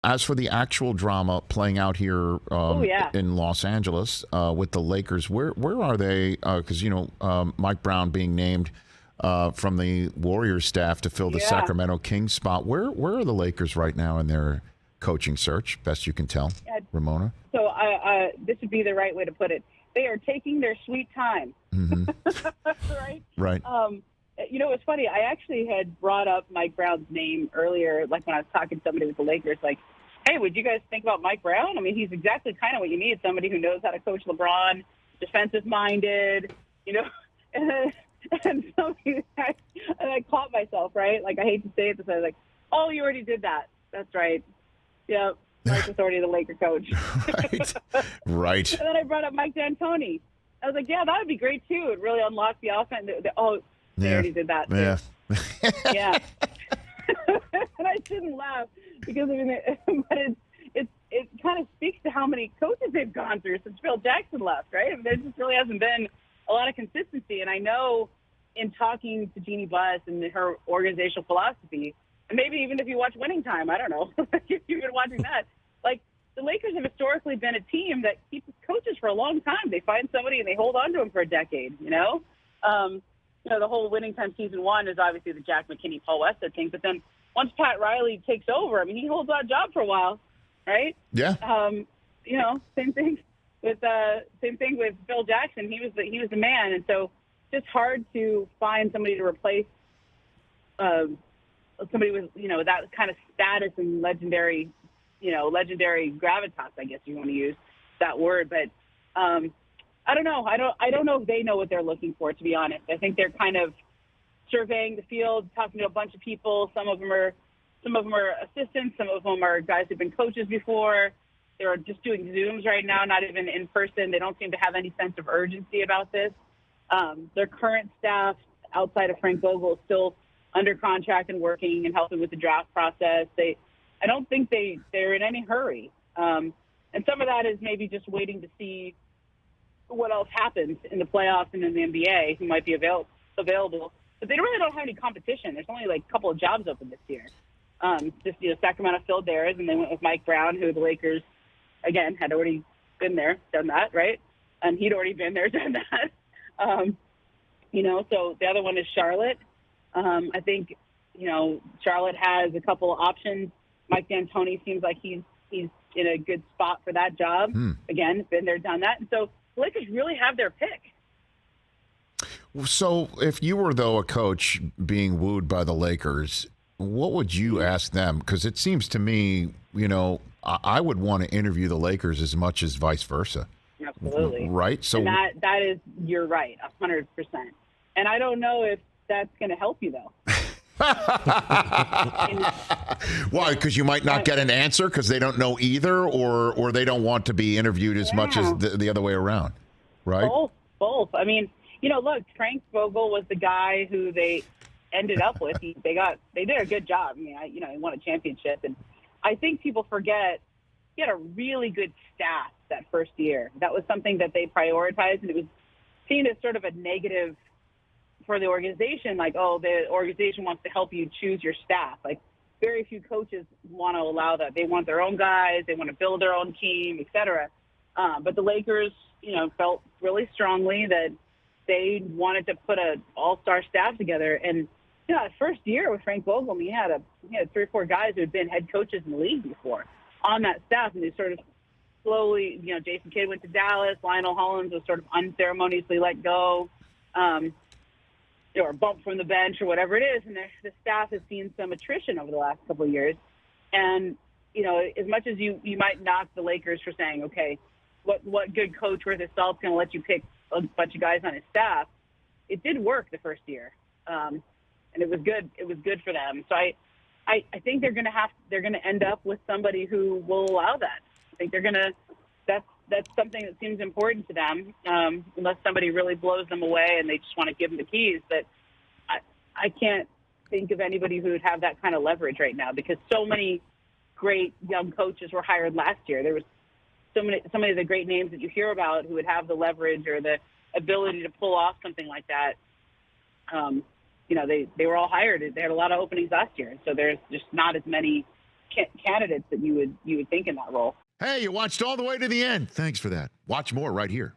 As for the actual drama playing out here in Los Angeles with the Lakers, where are they? Because Mike Brown being named from the Warriors staff to fill the Sacramento Kings spot. Where are the Lakers right now in their coaching search? Best you can tell, Ramona. So this would be the right way to put it. They are taking their sweet time. Right. Right. It's funny. I actually had brought up Mike Brown's name earlier, like when I was talking to somebody with the Lakers, like, hey, would you guys think about Mike Brown? I mean, he's exactly kind of what you need, somebody who knows how to coach LeBron, defensive-minded, and somebody, and I caught myself, right? Like, I hate to say it, but I was like, oh, you already did that. That's right. Yeah, Mike was already the Laker coach. Right. And then I brought up Mike D'Antoni. I was like, yeah, that would be great, too. It really unlocked the offense. They already did that, too. Yeah. Yeah. And I shouldn't laugh because, it kind of speaks to how many coaches they've gone through since Phil Jackson left, right? I mean, there just really hasn't been a lot of consistency. And I know in talking to Jeannie Buss and her organizational philosophy, and maybe even if you watch Winning Time, I don't know, if you've been watching that, like, the Lakers have historically been a team that keeps coaches for a long time. They find somebody and they hold on to them for a decade, the whole Winning Time season 1 is obviously the Jack McKinney, Paul Westhead thing. But then once Pat Riley takes over, I mean, he holds that job for a while, right? Yeah. Same thing with Phil Jackson. He was the man, and so it's just hard to find somebody to replace somebody with that kind of status and legendary gravitas. I guess you want to use that word, but. I don't know. I don't know if they know what they're looking for, to be honest. I think they're kind of surveying the field, talking to a bunch of people. Some of them are assistants. Some of them are guys who've been coaches before. They're just doing Zooms right now, not even in person. They don't seem to have any sense of urgency about this. Their current staff, outside of Frank Vogel, is still under contract and working and helping with the draft process. I don't think they're in any hurry. And some of that is maybe just waiting to see what else happens in the playoffs and in the NBA, who might be available. But they really don't have any competition. There's only like a couple of jobs open this year. Sacramento filled theirs, and they went with Mike Brown, who the Lakers, again, had already been there, done that, right? And he'd already been there, done that. So the other one is Charlotte. I think, Charlotte has a couple of options. Mike D'Antoni seems like he's in a good spot for that job. Again, been there, done that. And so the Lakers really have their pick. So if you were, though, a coach being wooed by the Lakers, what would you ask them? Because it seems to me, I would want to interview the Lakers as much as vice versa. Absolutely. Right? So and that is, you're right, 100%. And I don't know if that's going to help you, though. Why? Because you might not get an answer because they don't know either, or they don't want to be interviewed as much as the other way around, right? Both. I mean, look, Frank Vogel was the guy who they ended up with. They did a good job. I mean, he won a championship, and I think people forget he had a really good staff that first year. That was something that they prioritized, and it was seen as sort of a negative for the organization, like, oh, the organization wants to help you choose your staff. Like, very few coaches want to allow that. They want their own guys. They want to build their own team, et cetera. But the Lakers, felt really strongly that they wanted to put an all-star staff together. And, that first year with Frank Vogel, he had 3 or 4 guys who had been head coaches in the league before on that staff. And they sort of slowly, Jason Kidd went to Dallas. Lionel Hollins was sort of unceremoniously let go. Or bumped from the bench or whatever it is. And the staff has seen some attrition over the last couple of years. And, as much as you might knock the Lakers for saying, okay, what good coach worth his salt's going to let you pick a bunch of guys on his staff, it did work the first year. And it was good. It was good for them. So I think they're going to end up with somebody who will allow that. I think that's something that seems important to them, unless somebody really blows them away and they just want to give them the keys. But I can't think of anybody who would have that kind of leverage right now because so many great young coaches were hired last year. There was so many of the great names that you hear about who would have the leverage or the ability to pull off something like that. They were all hired. They had a lot of openings last year, so there's just not as many candidates that you would think in that role. Hey, you watched all the way to the end. Thanks for that. Watch more right here.